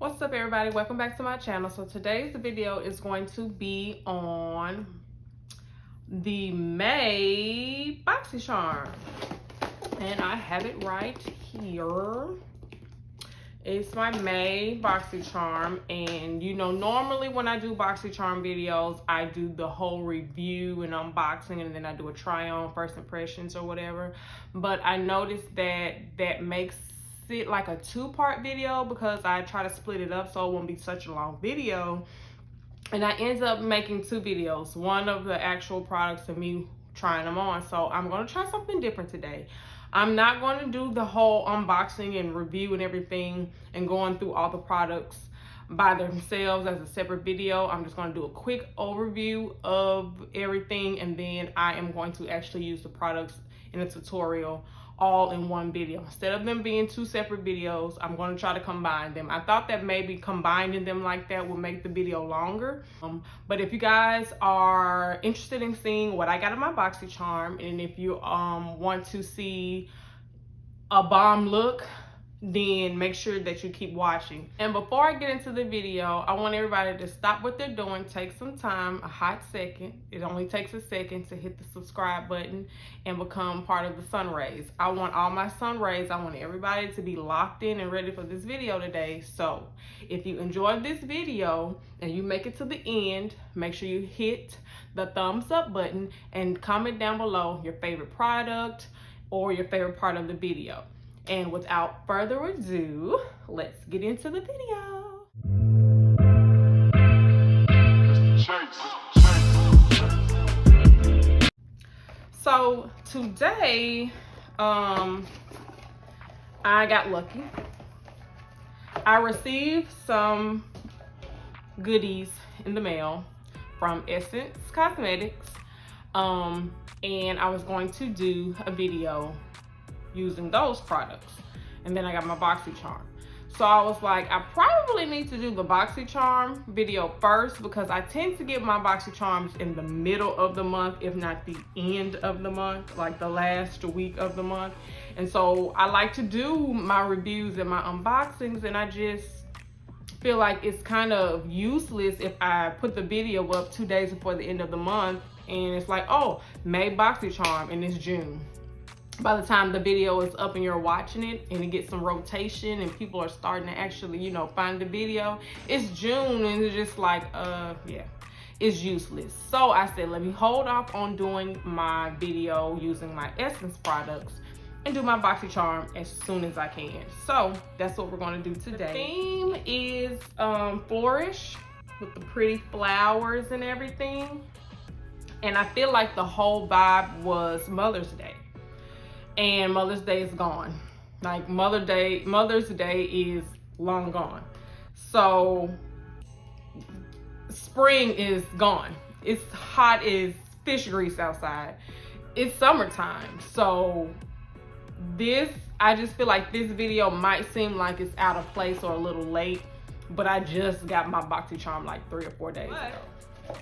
What's up, everybody? Welcome back to my channel. So today's video is going to be on the May Boxycharm, and I have it right here. It's my May Boxycharm, and you know, normally when I do Boxycharm videos, I do the whole review and unboxing, and then I do a try on, first impressions or whatever. But I noticed that makes it like a two-part video because I try to split it up so it won't be such a long video, and I end up making two videos, one of the actual products and me trying them on. So I'm going to try something different today. I'm not going to do the whole unboxing and review and everything and going through all the products by themselves as a separate video. I'm just going to do a quick overview of everything, and then I am going to actually use the products in a tutorial all in one video. Instead of them being two separate videos, I'm going to try to combine them. I thought that maybe combining them like that would make the video longer. But if you guys are interested in seeing what I got in my Boxycharm, and if you want to see a Balm look, then make sure that you keep watching. And before I get into the video, I want everybody to stop what they're doing, take some time, a hot second. It only takes a second to hit the subscribe button and become part of the sun rays. I want all my sun rays. I want everybody to be locked in and ready for this video today. So if you enjoyed this video and you make it to the end, make sure you hit the thumbs up button and comment down below your favorite product or your favorite part of the video. And without further ado, let's get into the video. So today, I got lucky. I received some goodies in the mail from Essence Cosmetics, and I was going to do a video using those products, and then I got my Boxycharm. So I was like, I probably need to do the Boxycharm video first because I tend to get my Boxycharms in the middle of the month, if not the end of the month, like the last week of the month. And so I like to do my reviews and my unboxings, and I just feel like it's kind of useless if I put the video up 2 days before the end of the month and it's like, oh, May Boxycharm, and it's June. By the time the video is up and you're watching it and it gets some rotation and people are starting to actually, you know, find the video, it's June, and it's just like, yeah, it's useless. So I said, let me hold off on doing my video using my Essence products and do my Boxycharm as soon as I can. So that's what we're going to do today. The theme is flourish with the pretty flowers and everything. And I feel like the whole vibe was Mother's Day. And Mother's Day is gone. Like Mother's Day is long gone. So spring is gone. It's hot as fish grease outside. It's summertime. So I just feel like this video might seem like it's out of place or a little late, but I just got my Boxycharm like 3 or 4 days ago.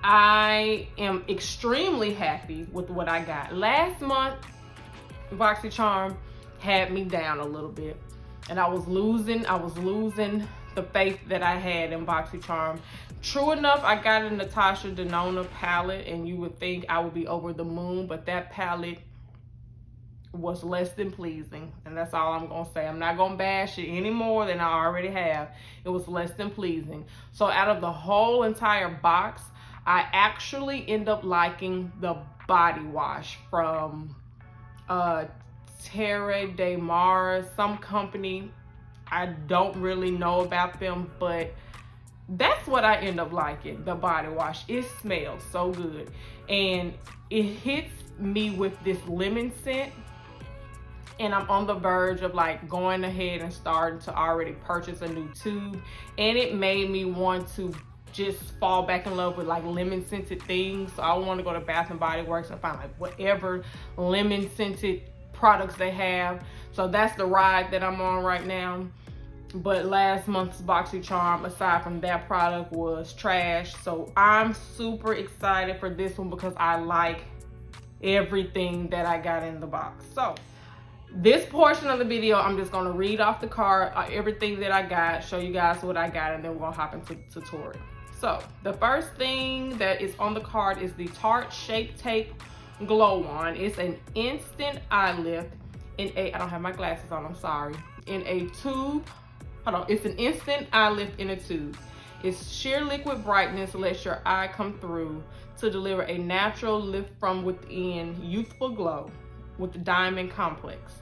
I am extremely happy with what I got. Last month, Boxycharm had me down a little bit, and I was losing the faith that I had in Boxycharm. True enough, I got a Natasha Denona palette, and you would think I would be over the moon, but that palette was less than pleasing, and that's all I'm gonna say. I'm not gonna bash it any more than I already have. It was less than pleasing. So out of the whole entire box, I actually end up liking the body wash from Terre de Mars, some company. I don't really know about them, but that's what I end up liking, the body wash. It smells so good, and it hits me with this lemon scent, and I'm on the verge of like going ahead and starting to already purchase a new tube, and it made me want to just fall back in love with like lemon scented things. So I want to go to Bath and Body Works and find like whatever lemon scented products they have. So that's the ride that I'm on right now. But last month's Boxycharm, aside from that product, was trash. So I'm super excited for this one because I like everything that I got in the box. So this portion of the video, I'm just gonna read off the card, everything that I got, show you guys what I got, and then we're gonna hop into the tutorial. So the first thing that is on the card is the Tarte Shape Tape Glow Wand. It's an instant eye lift in a, I don't have my glasses on, I'm sorry, in a tube. Hold on, it's an instant eye lift in a tube. Its sheer liquid brightness lets your eye come through to deliver a natural lift from within youthful glow with the Diamond Complex.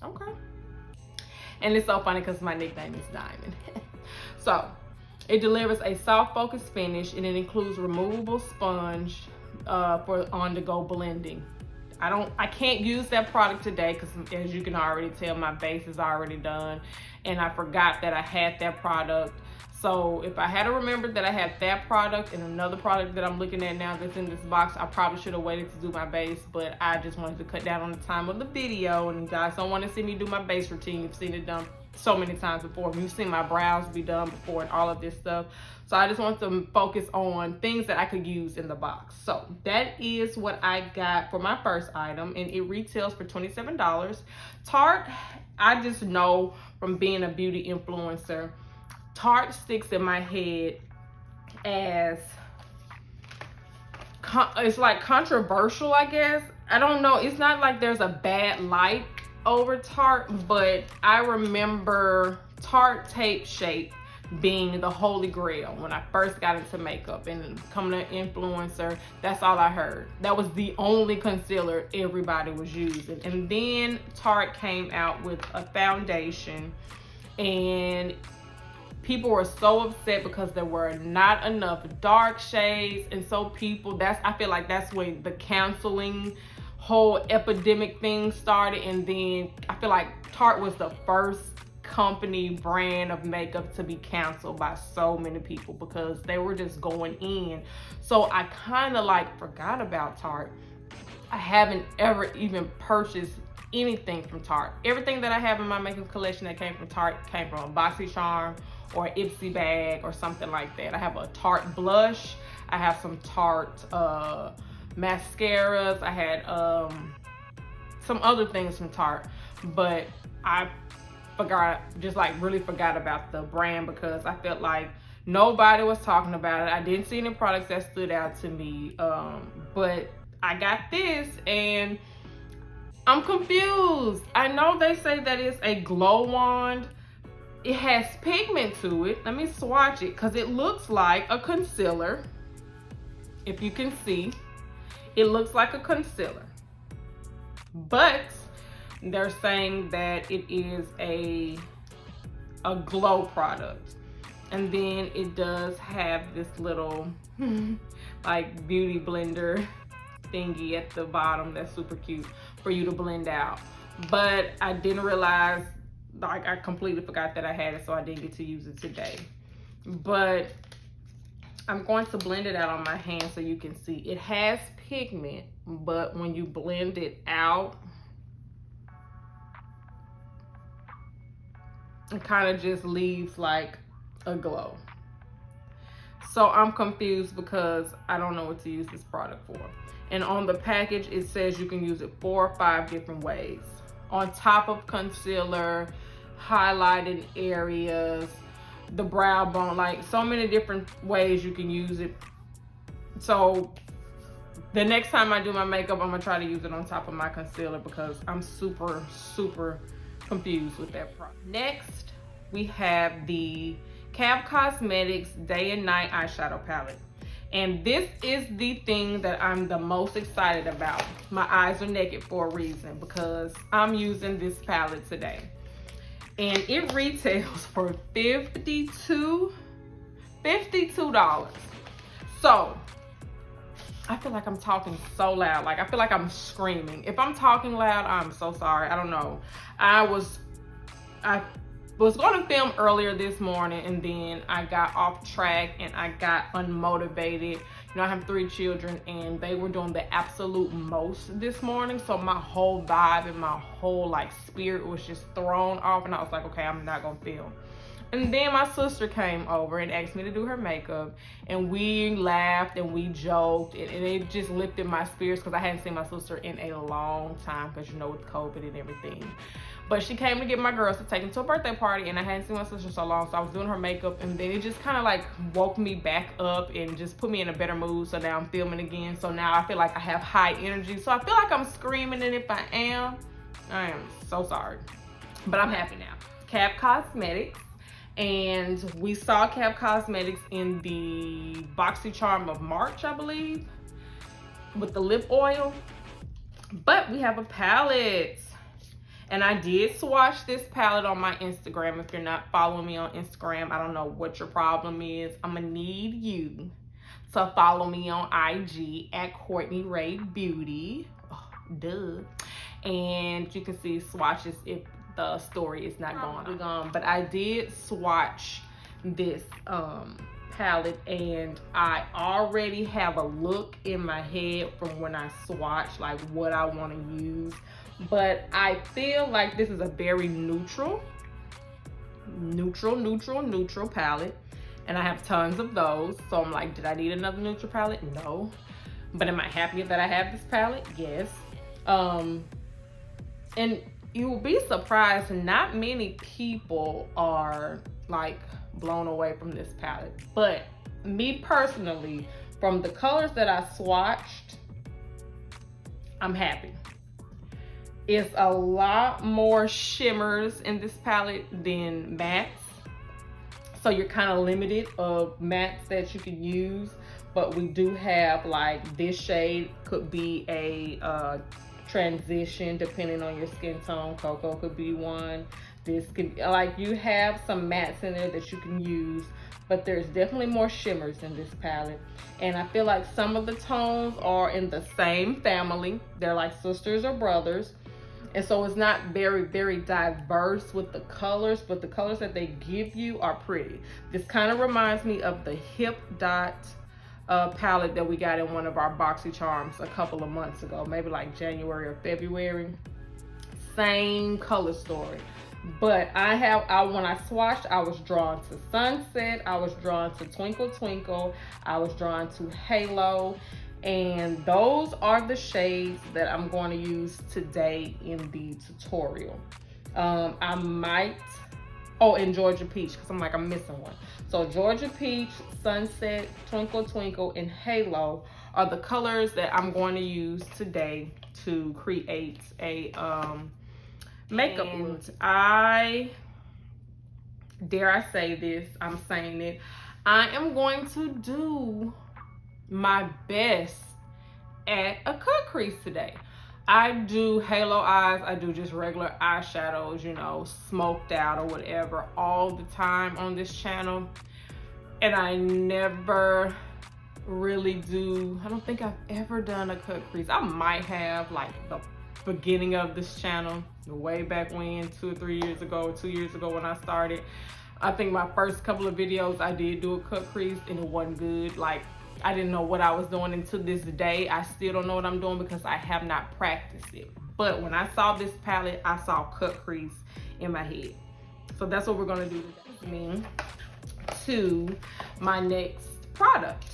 Okay. And it's so funny because my nickname is Diamond. So it delivers a soft focus finish, and it includes removable sponge for on-the-go blending. I can't use that product today because, as you can already tell, my base is already done, and I forgot that I had that product. So if I had remembered that I had that product and another product that I'm looking at now that's in this box, I probably should have waited to do my base, but I just wanted to cut down on the time of the video, and you guys don't want to see me do my base routine. You've seen it done so many times before. You've seen my brows be done before and all of this stuff. So I just want to focus on things that I could use in the box. So that is what I got for my first item, and it retails for $27. Tarte, I just know from being a beauty influencer, Tarte sticks in my head as, it's like controversial, I guess. I don't know. It's not like there's a bad light over Tarte, but I remember Tarte Tape Shape being the holy grail when I first got into makeup and becoming an influencer. That's all I heard. That was the only concealer everybody was using. And then Tarte came out with a foundation, and people were so upset because there were not enough dark shades, and so people, I feel like that's when the canceling whole epidemic thing started. And then I feel like Tarte was the first company brand of makeup to be canceled by so many people because they were just going in. So I kind of like forgot about Tarte. I haven't ever even purchased anything from Tarte. Everything that I have in my makeup collection that came from Tarte came from a Boxycharm or an Ipsy bag or something like that. I have a Tarte blush. I have some Tarte mascaras. I had some other things from Tarte, but I really forgot about the brand because I felt like nobody was talking about it. I didn't see any products that stood out to me, but I got this and I'm confused. I know they say that it's a glow wand. It has pigment to it. Let me swatch it because it looks like a concealer. If you can see, it looks like a concealer, but they're saying that it is a glow product. And then it does have this little like beauty blender thingy at the bottom that's super cute for you to blend out. But I didn't realize, like, I completely forgot that I had it, so I didn't get to use it today. But I'm going to blend it out on my hand so you can see. It has pigment, but when you blend it out, it kind of just leaves like a glow. So I'm confused because I don't know what to use this product for. And on the package, it says you can use it 4 or 5 different ways. On top of concealer, highlighted areas, the brow bone, like so many different ways you can use it. So the next time I do my makeup, I'm gonna try to use it on top of my concealer because I'm super, super confused with that product. Next, we have the Kab Cosmetics Day+Night Eyeshadow Palette. And this is the thing that I'm the most excited about. My eyes are naked for a reason because I'm using this palette today. And it retails for $52. So I feel like I'm talking so loud. Like I feel like I'm screaming. If I'm talking loud, I'm so sorry. I don't know. I was going to film earlier this morning, and then I got off track and I got unmotivated. You know, I have 3 children and they were doing the absolute most this morning. So my whole vibe and my whole like spirit was just thrown off, and I was like, okay, I'm not gonna film. And then my sister came over and asked me to do her makeup, and we laughed and we joked, and it just lifted my spirits because I hadn't seen my sister in a long time, because you know, with COVID and everything. But she came to get my girls to take them to a birthday party, and I hadn't seen my sister so long, so I was doing her makeup, and then it just kind of like woke me back up and just put me in a better mood. So now I'm filming again, so now I feel like I have high energy. So I feel like I'm screaming, and if I am so sorry, but I'm happy now. Kab Cosmetics, and we saw Kab Cosmetics in the Boxycharm of March, I believe, with the lip oil. But we have a palette, and I did swatch this palette on my Instagram. If you're not following me on Instagram, I don't know what your problem is. I'm gonna need you to follow me on IG at Courtney Ray Beauty. Oh, duh. And you can see swatches if the story is not going on. But I did swatch this palette, and I already have a look in my head from when I swatch, like what I want to use. But I feel like this is a very neutral palette, and I have tons of those. So I'm like, did I need another neutral palette? No. But am I happy that I have this palette? Yes. And you will be surprised, not many people are like blown away from this palette. But me personally, from the colors that I swatched, I'm happy. It's a lot more shimmers in this palette than mattes. So you're kind of limited of mattes that you can use. But we do have, like, this shade could be a transition depending on your skin tone. Cocoa could be one. This could, like, you have some mattes in there that you can use, but there's definitely more shimmers in this palette. And I feel like some of the tones are in the same family. They're like sisters or brothers. And so it's not very, very diverse with the colors, but the colors that they give you are pretty. This kind of reminds me of the Hip Dot palette that we got in one of our Boxycharms a couple of months ago, maybe like January or February. Same color story. But when I swatched, I was drawn to Sunset, I was drawn to Twinkle Twinkle, I was drawn to Halo, and those are the shades that I'm going to use today in the tutorial. I might, and Georgia Peach, because I'm missing one. So Georgia Peach, Sunset, Twinkle Twinkle, and Halo are the colors that I'm going to use today to create a makeup look. Dare I say this, I'm saying it, I am going to do my best at a cut crease today. I do halo eyes, I do just regular eyeshadows, you know, smoked out or whatever, all the time on this channel. And I never really do, I don't think I've ever done a cut crease. I might have, like the beginning of this channel, way back when, 2 or 3 years ago, 2 years ago when I started. I think my first couple of videos I did do a cut crease, and it wasn't good. Like, I didn't know what I was doing. Until this day, I still don't know what I'm doing because I have not practiced it. But when I saw this palette, I saw cut crease in my head. So that's what we're gonna do today. To my next product,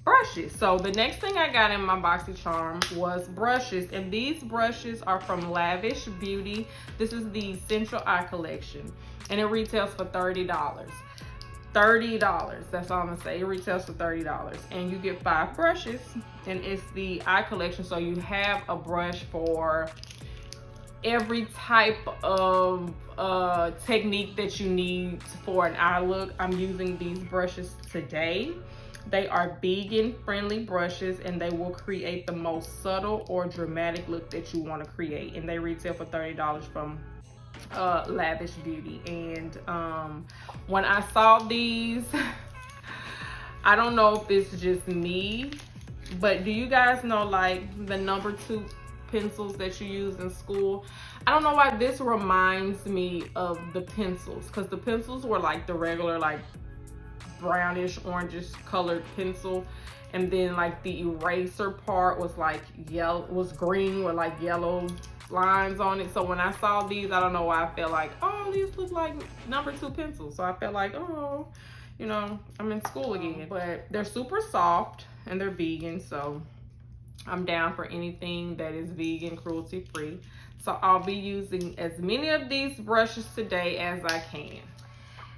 brushes. So the next thing I got in my Boxycharm was brushes, and these brushes are from Lavish Beauty. This is the Central Eye Collection, and it retails for $30. $30, that's all I'm gonna say. It retails for $30, and you get 5 brushes, and it's the eye collection, so you have a brush for every type of technique that you need for an eye look. I'm using these brushes today. They are vegan friendly brushes, and they will create the most subtle or dramatic look that you want to create, and they retail for $30 from Lavish Beauty. And when I saw these, I don't know if it's just me, but do you guys know, like, the number 2 pencils that you use in school? I don't know why this reminds me of the pencils, because the pencils were like the regular, like, brownish orangish colored pencil, and then like the eraser part was like yellow, was green or like yellow lines on it. So when I saw these, I don't know why I felt like, oh, these look like number 2 pencils. So I felt like, oh, you know, I'm in school again. But they're super soft and they're vegan, so I'm down for anything that is vegan, cruelty free. So I'll be using as many of these brushes today as I can.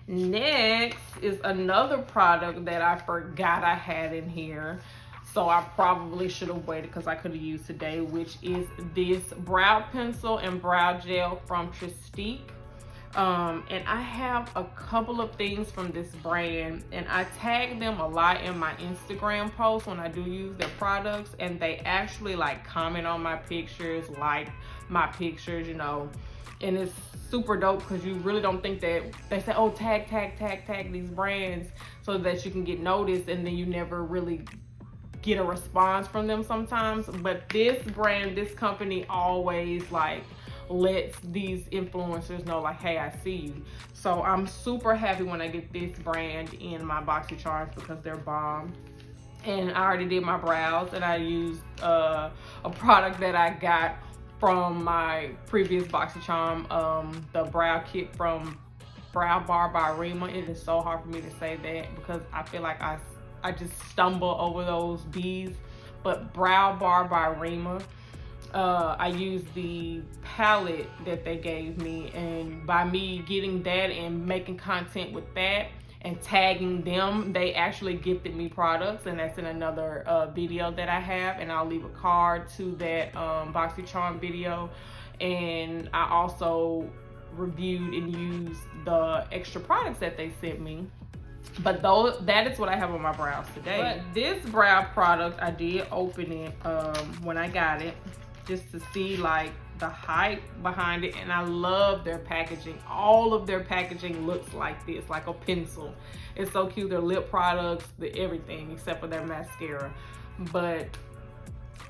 Next is another product that I forgot I had in here. So I probably should have waited because I could have used today, which is this brow pencil and brow gel from Tristiq. And I have a couple of things from this brand, and I tag them a lot in my Instagram posts when I do use their products, and they actually like comment on my pictures, like my pictures, you know, and it's super dope because you really don't think that they say, oh, tag these brands so that you can get noticed, and then you never really get a response from them sometimes. But this brand, this company always like lets these influencers know like, hey, I see you. So I'm super happy when I get this brand in my Boxycharms because they're bomb. And I already did my brows, and I used a product that I got from my previous Boxycharm, the brow kit from Brow Bar by Rima. It is so hard for me to say that because I feel like I just stumble over those B's. But Brow Bar by Rima, I used the palette that they gave me, and by me getting that and making content with that and tagging them, they actually gifted me products, and that's in another video that I have, and I'll leave a card to that Boxycharm video. And I also reviewed and used the extra products that they sent me. But that is what I have on my brows today. But this brow product, I did open it when I got it, just to see like the hype behind it. And I love their packaging. All of their packaging looks like this, like a pencil. It's so cute. Their lip products, everything except for their mascara. But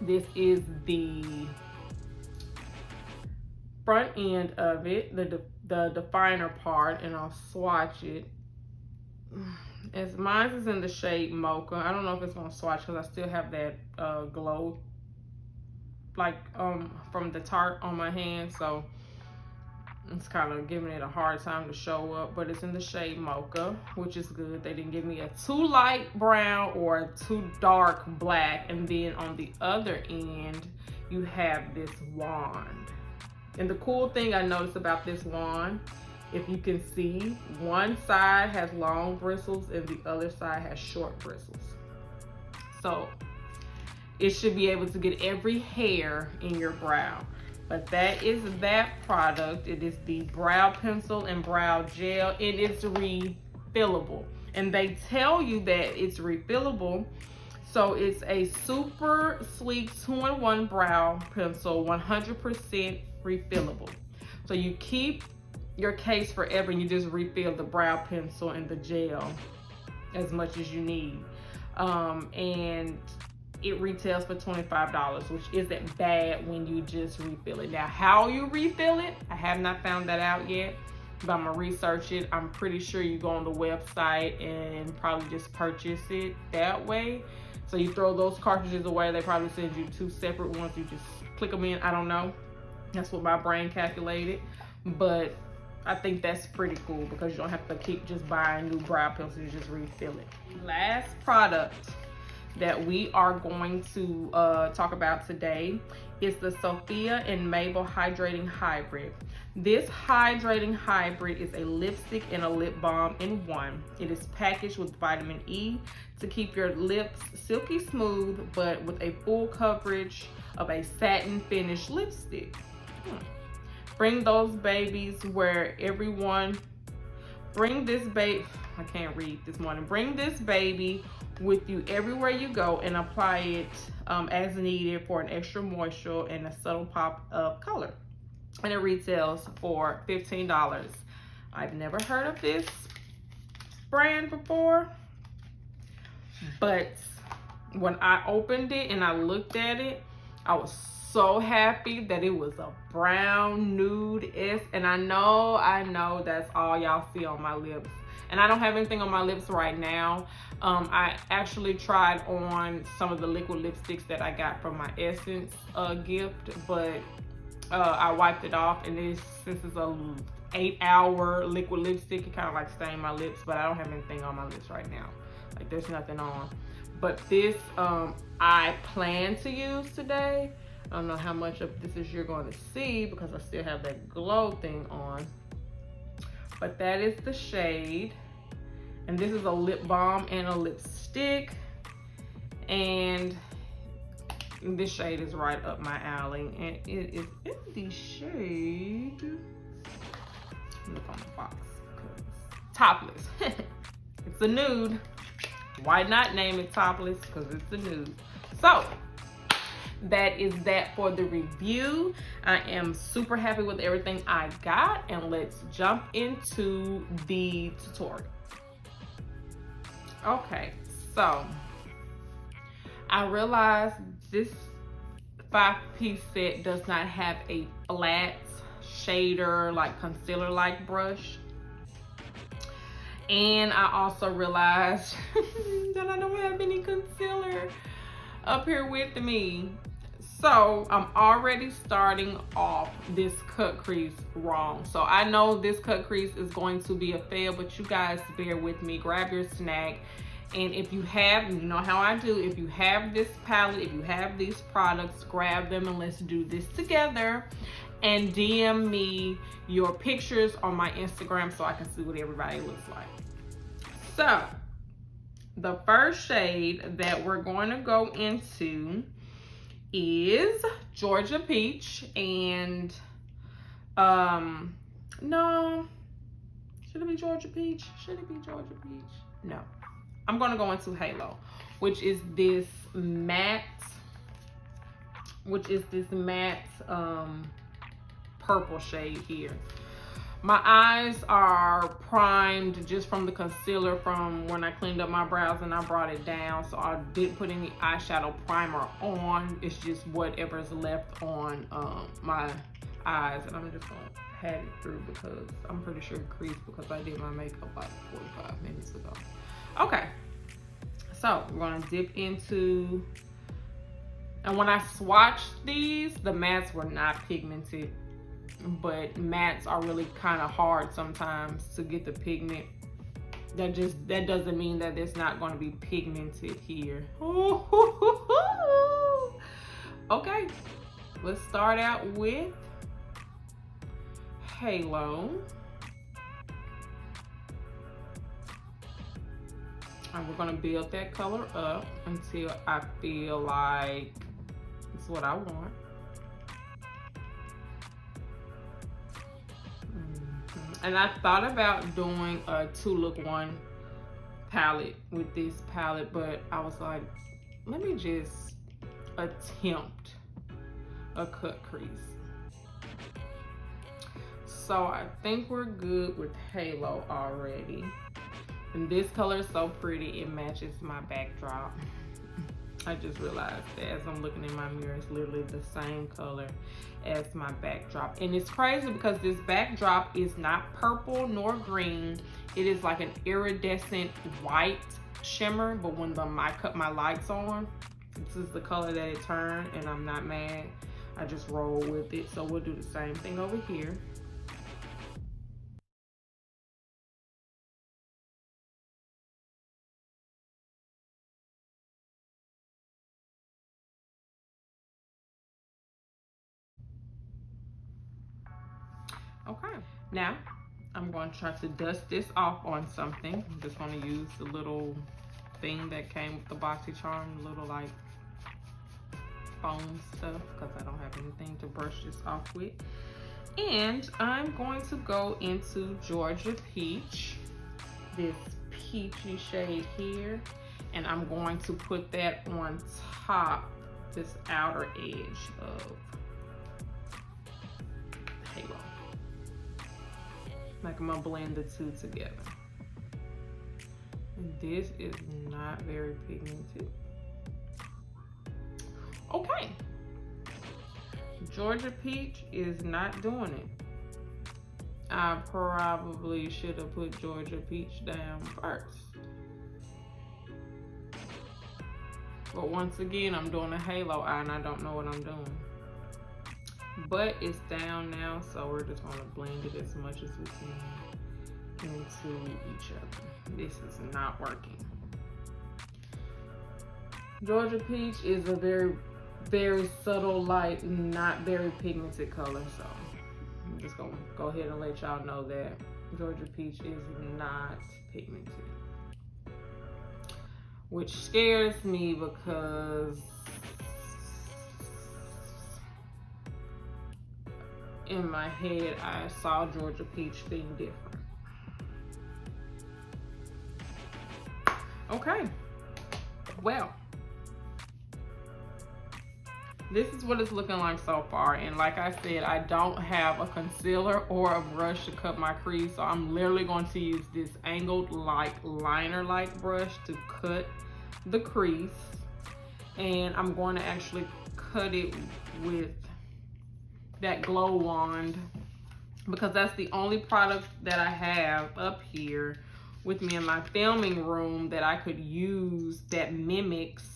this is the front end of it, the definer part, and I'll swatch it. As mine is in the shade Mocha. I don't know if it's gonna swatch because I still have that glow like from the Tarte on my hand, so it's kind of giving it a hard time to show up. But it's in the shade Mocha, which is good. They didn't give me a too light brown or a too dark black. And then on the other end you have this wand. And the cool thing I noticed about this wand, if you can see, one side has long bristles and the other side has short bristles. So it should be able to get every hair in your brow. But that is that product. It is the brow pencil and brow gel. It is refillable. And they tell you that it's refillable. So it's a super sleek 2-in-1 brow pencil, 100% refillable. So you keep your case forever and you just refill the brow pencil and the gel as much as you need. And it retails for $25, which isn't bad when you just refill it. Now, how you refill it, I have not found that out yet, but I'm gonna research it. I'm pretty sure you go on the website and probably just purchase it that way. So you throw those cartridges away. They probably send you 2 separate ones. You just click them in. I don't know. That's what my brain calculated. But I think that's pretty cool because you don't have to keep just buying new brow pencils. You just refill it. Last product that we are going to talk about today is the Sophia and Mabel Hydrating Hybrid. This hydrating hybrid is a lipstick and a lip balm in one. It is packaged with vitamin E to keep your lips silky smooth, but with a full coverage of a satin finish lipstick. Bring those babies where everyone, bring this baby, I can't read this morning. Bring this baby with you everywhere you go and apply it as needed for an extra moisture and a subtle pop of color. And it retails for $15. I've never heard of this brand before, but when I opened it and I looked at it, I was so happy that it was a brown nude-esque. And I know that's all y'all see on my lips. And I don't have anything on my lips right now. I actually tried on some of the liquid lipsticks that I got from my Essence gift, but I wiped it off, and since it's a 8-hour liquid lipstick, it kind of like stained my lips, but I don't have anything on my lips right now. Like, there's nothing on. But this I plan to use today. I don't know how much of this is you're going to see because I still have that glow thing on. But that is the shade. And this is a lip balm and a lipstick. And this shade is right up my alley. And it is in the shade, look on the box, Topless. It's a nude. Why not name it Topless? Because it's a nude. So that is that for the review. I am super happy with everything I got, and let's jump into the tutorial. Okay, so I realized this 5-piece set does not have a flat shader, like concealer like brush. And I also realized that I don't have any concealer up here with me. So I'm already starting off this cut crease wrong. So I know this cut crease is going to be a fail, but you guys bear with me. Grab your snack. And if you have, you know how I do, if you have this palette, if you have these products, grab them and let's do this together. And DM me your pictures on my Instagram so I can see what everybody looks like. So the first shade that we're going to go into is Georgia Peach. And no, should it be Georgia Peach? Should it be Georgia Peach? No, I'm going to go into Halo, which is this matte, purple shade here. My eyes are primed just from the concealer from when I cleaned up my brows and I brought it down. So I didn't put any eyeshadow primer on. It's just whatever's left on my eyes. And I'm just gonna pat it through because I'm pretty sure it creased because I did my makeup like 45 minutes ago. Okay, so we're gonna dip into, and when I swatched these, the mattes were not pigmented. But mattes are really kind of hard sometimes to get the pigment. That doesn't mean that it's not going to be pigmented here. Okay, let's start out with Halo. And we're going to build that color up until I feel like it's what I want. And I thought about doing a 2-look-1 palette with this palette, but I was like, let me just attempt a cut crease. So I think we're good with Halo already. And this color is so pretty, it matches my backdrop. I just realized that as I'm looking in my mirror, it's literally the same color as my backdrop. And it's crazy because this backdrop is not purple nor green. It is like an iridescent white shimmer, but when I cut my lights on, this is the color that it turned, and I'm not mad. I just roll with it. So we'll do the same thing over here. Okay, now I'm going to try to dust this off on something. I'm just going to use the little thing that came with the Boxycharm, little like foam stuff, because I don't have anything to brush this off with. And I'm going to go into Georgia Peach, this peachy shade here, and I'm going to put that on top, this outer edge of Halo. Like I'm gonna blend the two together. And this is not very pigmented. Okay. Georgia Peach is not doing it. I probably should have put Georgia Peach down first. But once again, I'm doing a Halo eye and I don't know what I'm doing. but it's down now, so we're just gonna blend it as much as we can into each other. This is not working. Georgia Peach is a very, very subtle, light, not very pigmented color, so I'm just gonna go ahead and let y'all know that Georgia Peach is not pigmented, which scares me because in my head I saw Georgia Peach being different. Okay, well, this is what it's looking like so far, and like I said, I don't have a concealer or a brush to cut my crease, so I'm literally going to use this angled like liner-like brush to cut the crease, and I'm going to actually cut it with that glow wand because that's the only product that I have up here with me in my filming room that I could use that mimics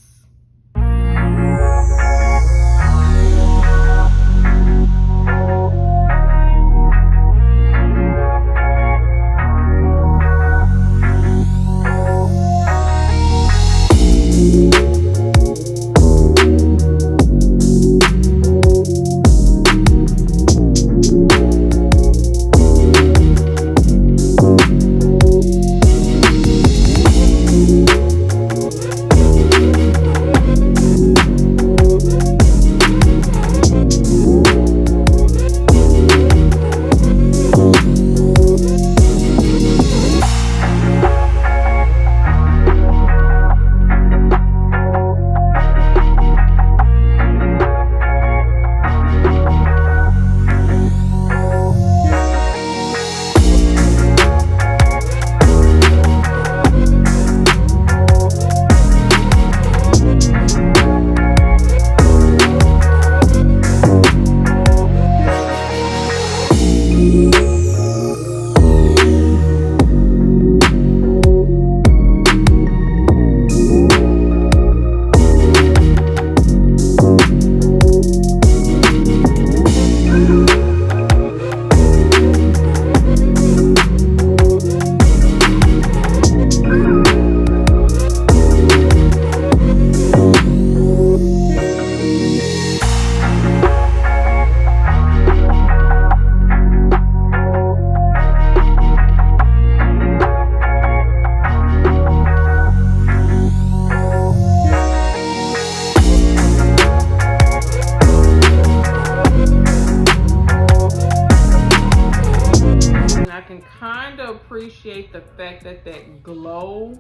appreciate the fact that that glow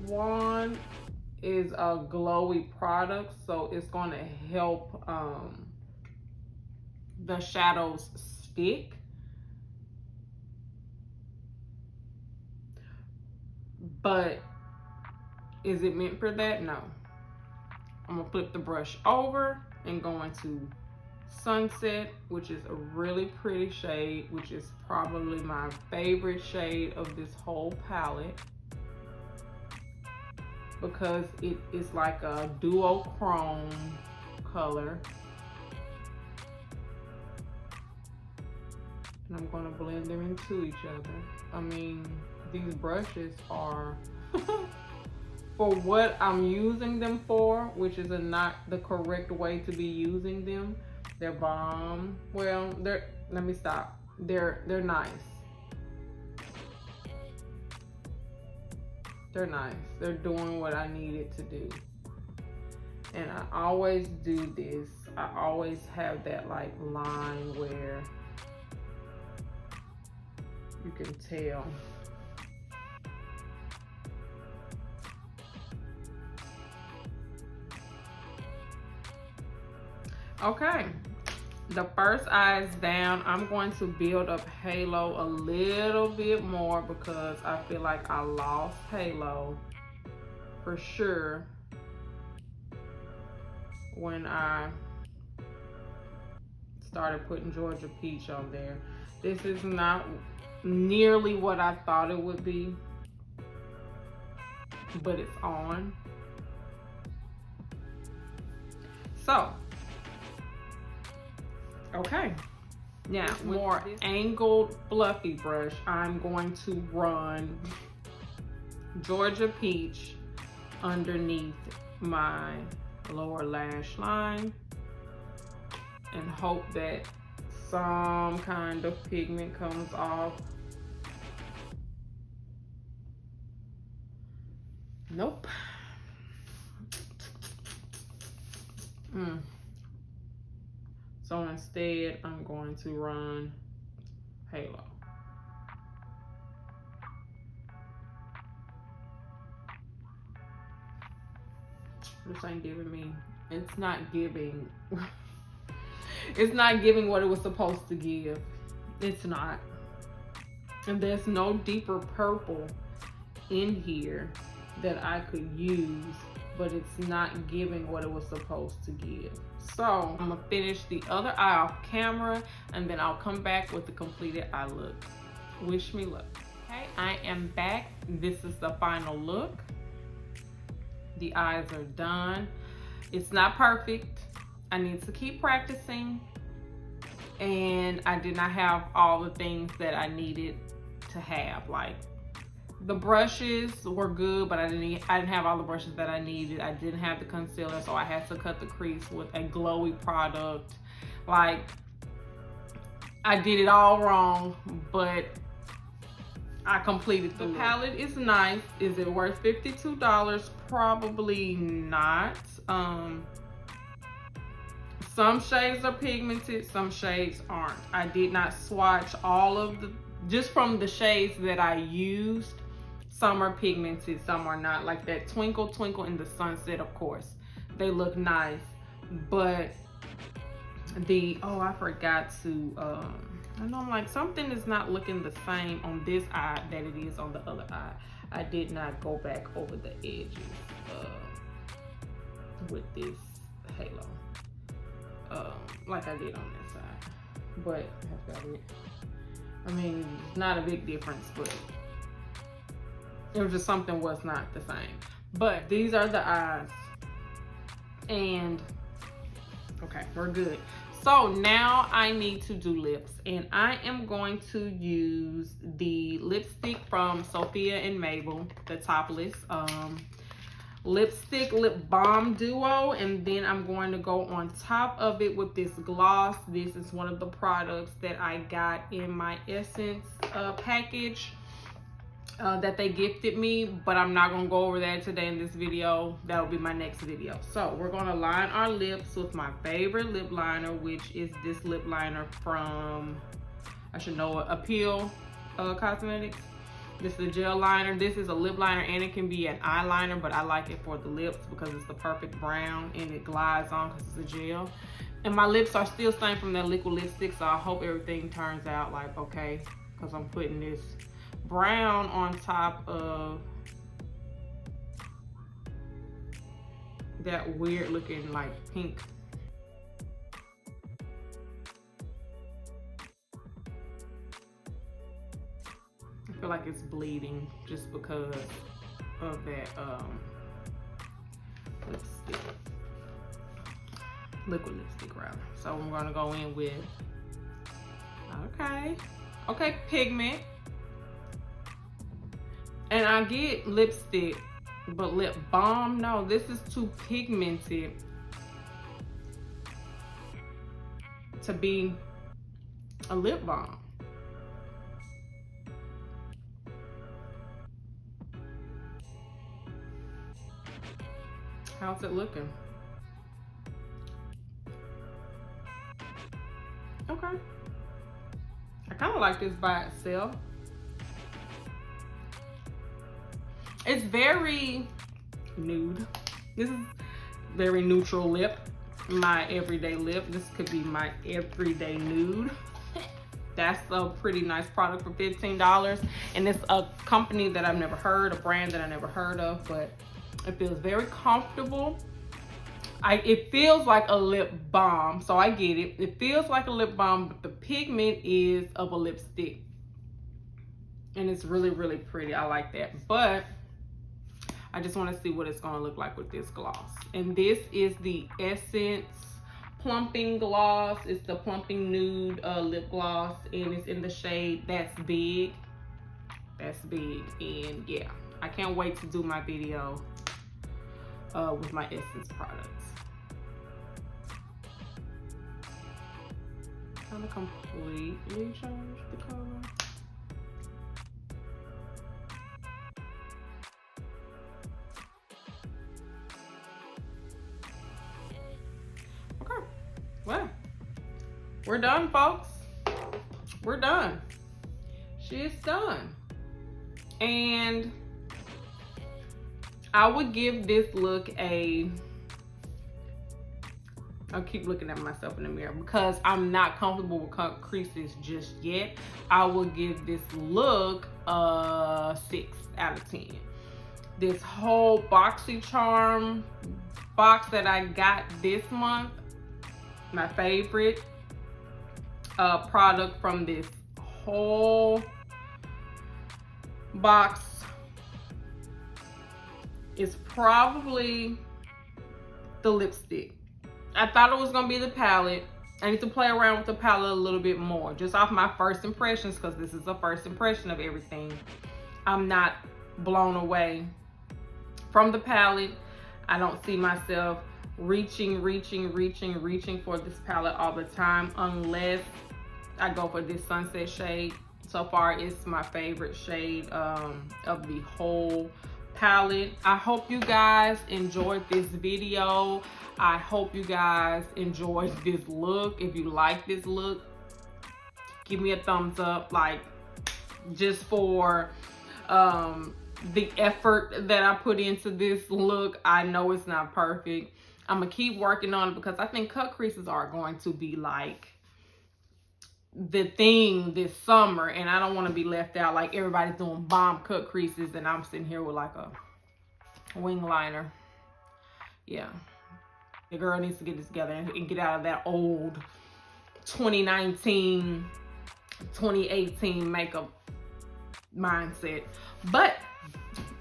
wand is a glowy product, so it's going to help the shadows stick. But is it meant for that? No. I'm gonna flip the brush over and go into Sunset, which is a really pretty shade, which is probably my favorite shade of this whole palette because it is like a duochrome color. And I'm gonna blend them into each other. I mean, these brushes are for what I'm using them for, which is not the correct way to be using them. They're Balm. Well, let me stop. They're nice. They're nice. They're doing what I needed to do. And I always do this. I always have that like line where you can tell. Okay, the first eye is down. I'm going to build up halo a little bit more because I feel like I lost halo for sure when I started putting Georgia Peach on there. This is not nearly what I thought it would be, but it's on. So Okay. Now, with more angled fluffy brush, I'm going to run Georgia Peach underneath my lower lash line and hope that some kind of pigment comes off. Nope. So instead, I'm going to run Halo. This ain't giving me, it's not giving, it's not giving what it was supposed to give. It's not. And there's no deeper purple in here that I could use, but it's not giving what it was supposed to give. So I'm gonna finish the other eye off camera and then I'll come back with the completed eye look. Wish me luck. Okay, I am back. This is the final look. The eyes are done. It's not perfect. I need to keep practicing. And I did not have all the things that I needed to have. Like the brushes were good, but I didn't have all the brushes that I needed. I didn't have the concealer, so I had to cut the crease with a glowy product. Like, I did it all wrong, but I completed the look. Palette is nice. Is it worth $52? Probably not. Some shades are pigmented, some shades aren't. I did not swatch all of the, just from the shades that I used. Some are pigmented, some are not. Like that Twinkle Twinkle in the Sunset, of course. They look nice. But the, oh, I forgot to, I know, I'm like, something is not looking the same on this eye that it is on the other eye. I did not go back over the edges with this halo like I did on this side. But that's about it. I mean, not a big difference, but it was just something was not the same. But these are the eyes. And okay, we're good. So now I need to do lips, and I am going to use the lipstick from Sophia and Mabel, the Topless lipstick lip balm duo, and then I'm going to go on top of it with this gloss. This is one of the products that I got in my Essence package that they gifted me, but I'm not gonna go over that today in this video. That will be my next video. So we're gonna line our lips with my favorite lip liner, which is this lip liner from, I should know it, Appeal Cosmetics. This is a gel liner. This is a lip liner and it can be an eyeliner, but I like it for the lips because it's the perfect brown and it glides on because it's a gel. And my lips are still stained from that liquid lipstick, so I hope everything turns out like okay, because I'm putting this brown on top of that weird looking like pink. I feel like it's bleeding just because of that lipstick, liquid lipstick rather. So I'm gonna go in with okay pigment. And I get lipstick, but lip balm, no, this is too pigmented to be a lip balm. How's it looking? Okay. I kind of like this by itself. It's very nude. This is very neutral lip. My everyday lip. This could be my everyday nude. That's a pretty nice product for $15. And it's a company that I've never heard, a brand that I never heard of, but it feels very comfortable. It feels like a lip balm, so I get it. It feels like a lip balm, but the pigment is of a lipstick. And it's really, really pretty. I like that. But I just want to see what it's going to look like with this gloss. And this is the Essence Plumping Gloss. It's the Plumping Nude lip gloss, and it's in the shade That's Big. That's Big. And yeah, I can't wait to do my video with my Essence products. Kind of completely change the color. Okay, well, we're done, folks. We're done. She is done. And I would give this look a, I'll keep looking at myself in the mirror because I'm not comfortable with creases just yet. I will give this look a 6 out of 10. This whole Boxycharm box that I got this month, my favorite product from this whole box is probably the lipstick. I thought it was gonna be the palette. I need to play around with the palette a little bit more, just off my first impressions, because this is the first impression of everything. I'm not blown away from the palette. I don't see myself reaching for this palette all the time, unless I go for this sunset shade. So far, it's my favorite shade of the whole palette. I hope you guys enjoyed this video. I hope you guys enjoyed this look. If you like this look, give me a thumbs up, like, just for the effort that I put into this look. I know it's not perfect. I'm gonna keep working on it because I think cut creases are going to be like the thing this summer, and I don't want to be left out. Like, everybody's doing Balm cut creases and I'm sitting here with like a wing liner. Yeah, the girl needs to get this together and get out of that old 2019 2018 makeup mindset. But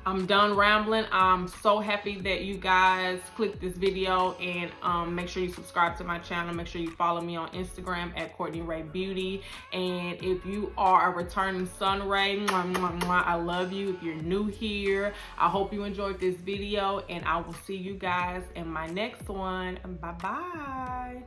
I'm done rambling. I'm so happy that you guys clicked this video, and make sure you subscribe to my channel. Make sure you follow me on Instagram at Courtney Rae Beauty. And if you are a returning Sunray, I love you. If you're new here, I hope you enjoyed this video, and I will see you guys in my next one. Bye bye.